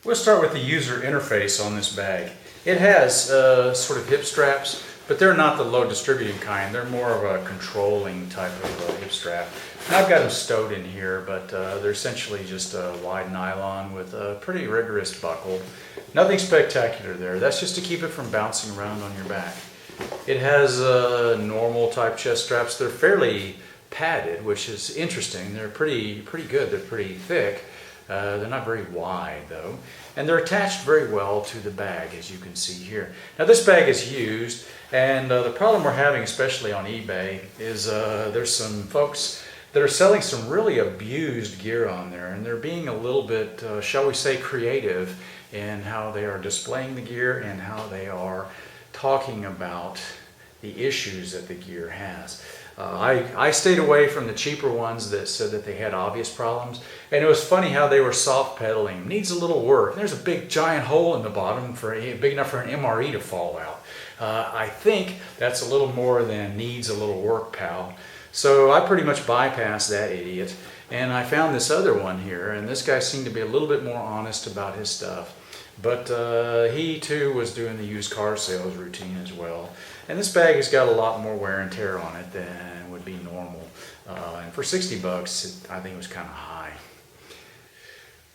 We'll start with the user interface on this bag. It has sort of hip straps, but they're not the low distributing kind. They're more of a controlling type of hip strap. And I've got them stowed in here, but they're essentially just a wide nylon with a pretty rigorous buckle. Nothing spectacular there. That's just to keep it from bouncing around on your back. It has normal type chest straps. They're fairly padded, which is interesting. They're pretty good. They're pretty thick. They're not very wide though, and they're attached very well to the bag, as you can see here. Now this bag is used, and the problem we're having, especially on eBay, is there's some folks that are selling some really abused gear on there, and they're being a little bit, shall we say, creative in how they are displaying the gear and how they are talking about the issues that the gear has. I stayed away from the cheaper ones that said that they had obvious problems, and it was funny how they were soft pedaling. Needs a little work. There's a big giant hole in the bottom, big enough for an MRE to fall out. I think that's a little more than needs a little work, pal. So I pretty much bypassed that idiot, and I found this other one here, and this guy seemed to be a little bit more honest about his stuff. But he too was doing the used car sales routine as well. And this bag has got a lot more wear and tear on it than would be normal. And for 60 bucks, I think it was kind of high.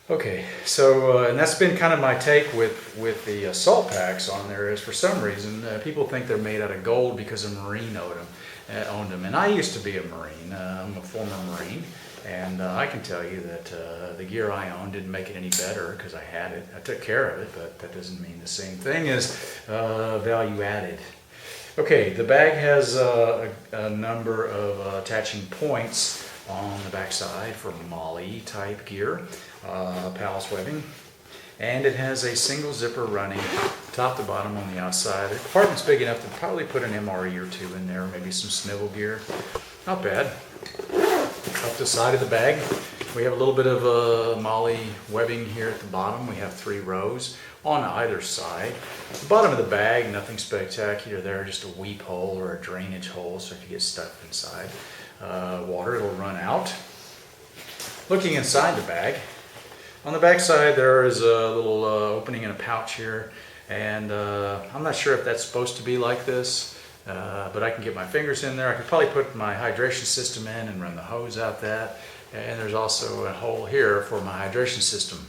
Okay, so and that's been kind of my take with the salt packs on there, is for some reason people think they're made out of gold because a Marine owned them. And I used to be a Marine. I'm a former Marine. And I can tell you that the gear I owned didn't make it any better because I had it. I took care of it, but that doesn't mean the same thing as value added. Okay, the bag has a number of attaching points on the back side for MOLLE type gear, palace webbing. And it has a single zipper running top to bottom on the outside. The compartment's big enough to probably put an MRE or two in there, maybe some snivel gear. Not bad. Up the side of the bag, we have a little bit of MOLLE webbing here at the bottom. We have 3 rows on either side. The bottom of the bag, nothing spectacular there, just a weep hole or a drainage hole, so if you get stuck inside water, it'll run out. Looking inside the bag, on the back side there is a little opening in a pouch here, and I'm not sure if that's supposed to be like this. But I can get my fingers in there. I could probably put my hydration system in and run the hose out that. And there's also a hole here for my hydration system,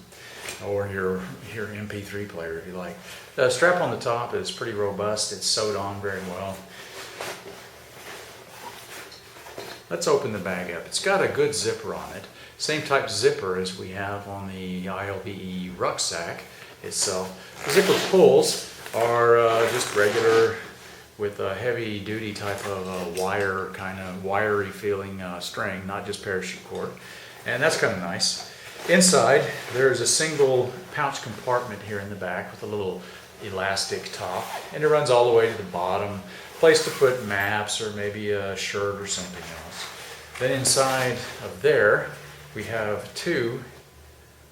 or your MP3 player if you like. The strap on the top is pretty robust. It's sewed on very well. Let's open the bag up. It's got a good zipper on it. Same type zipper as we have on the ILVE rucksack itself. The zipper pulls are just regular, with a heavy duty type of wire, kind of wiry feeling string, not just parachute cord. And that's kind of nice. Inside, there's a single pouch compartment here in the back with a little elastic top, and it runs all the way to the bottom. Place to put maps or maybe a shirt or something else. Then inside of there, we have 2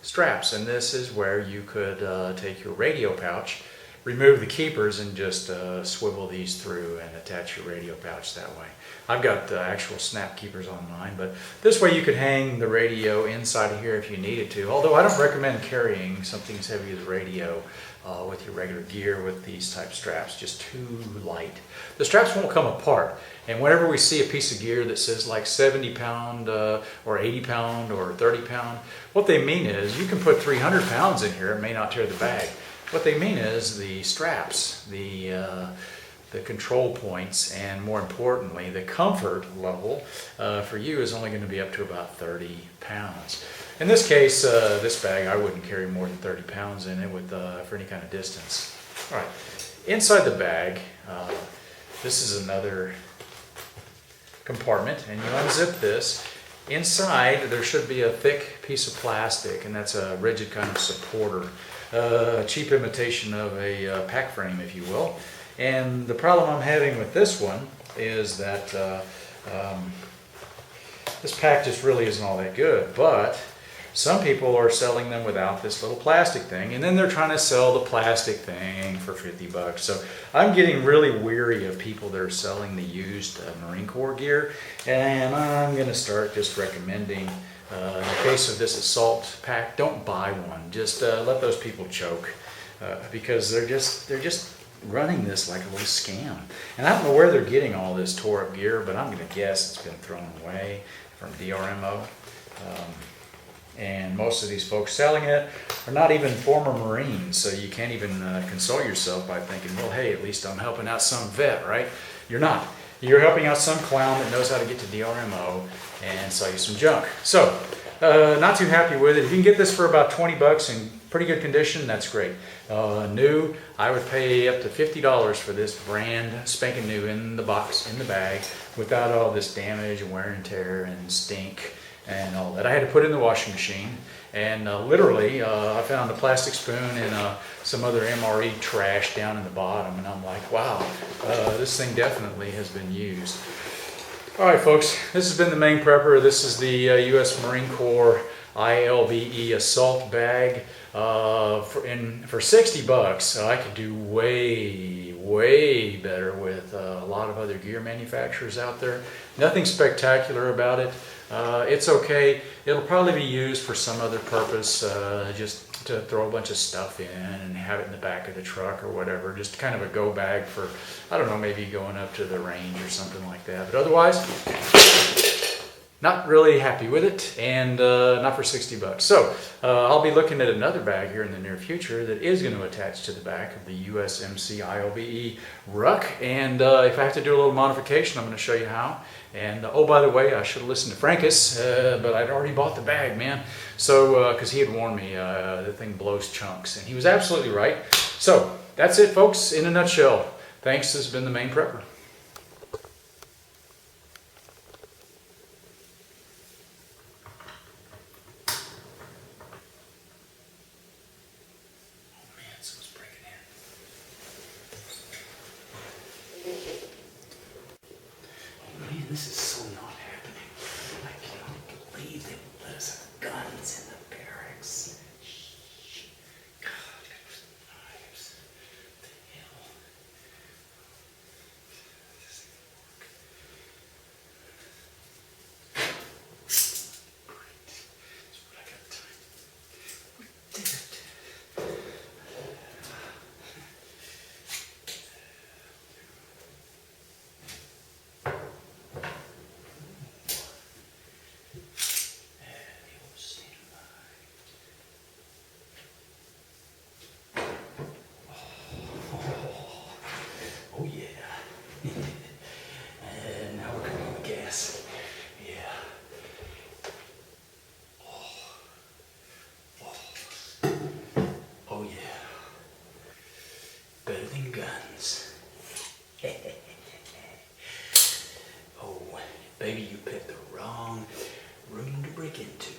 straps, and this is where you could take your radio pouch, remove the keepers, and just swivel these through and attach your radio pouch that way. I've got actual snap keepers on mine, but this way you could hang the radio inside of here if you needed to, although I don't recommend carrying something as heavy as a radio with your regular gear with these type straps, just too light. The straps won't come apart, and whenever we see a piece of gear that says like 70 pound or 80 pound or 30 pound, what they mean is you can put 300 pounds in here, it may not tear the bag. What they mean is the straps, the control points, and more importantly, the comfort level for you is only going to be up to about 30 pounds. In this case, this bag, I wouldn't carry more than 30 pounds in it for any kind of distance. All right, inside the bag, this is another compartment, and you unzip this. Inside, there should be a thick piece of plastic, and that's a rigid kind of supporter. A cheap imitation of a pack frame, if you will. And the problem I'm having with this one is that this pack just really isn't all that good, but some people are selling them without this little plastic thing, and then they're trying to sell the plastic thing for 50 bucks. So I'm getting really weary of people that are selling the used Marine Corps gear, and I'm going to start just recommending In the case of this assault pack, don't buy one. Just let those people choke because they're just running this like a little scam. And I don't know where they're getting all this tore up gear, but I'm going to guess it's been thrown away from DRMO. And most of these folks selling it are not even former Marines, so you can't even console yourself by thinking, well, hey, at least I'm helping out some vet, right? You're not. You're helping out some clown that knows how to get to DRMO and sell you some junk. So, not too happy with it. If you can get this for about 20 bucks in pretty good condition, that's great. New, I would pay up to $50 for this brand spanking new in the box, in the bag, without all this damage and wear and tear and stink and all that. I had to put it in the washing machine, and literally I found a plastic spoon and some other MRE trash down in the bottom, and I'm like, wow, this thing definitely has been used. All right, folks, this has been the Maineprepper. This is the U.S. Marine Corps ILBE assault bag. For 60 bucks, I could do way better with a lot of other gear manufacturers out there. Nothing spectacular about it. It's okay. It'll probably be used for some other purpose, just to throw a bunch of stuff in and have it in the back of the truck or whatever. Just kind of a go bag for, I don't know, maybe going up to the range or something like that. But otherwise, not really happy with it, and not for 60 bucks. So I'll be looking at another bag here in the near future that is going to attach to the back of the USMC ILBE ruck. And if I have to do a little modification, I'm going to show you how. And oh, by the way, I should have listened to Frankus, but I'd already bought the bag, man. So, because he had warned me, the thing blows chunks, and he was absolutely right. So that's it, folks, in a nutshell. Thanks. This has been the Maineprepper. Man, this is so not happening. I cannot believe they let us have guns in the barracks. Shh. God, there's knives. What the hell? This ain't gonna work. Great. That's what I got time. We did it. Oh yeah. And now we're cooking the gas. Yeah. Oh yeah. Better than guns. Oh, baby, you picked the wrong room to break into.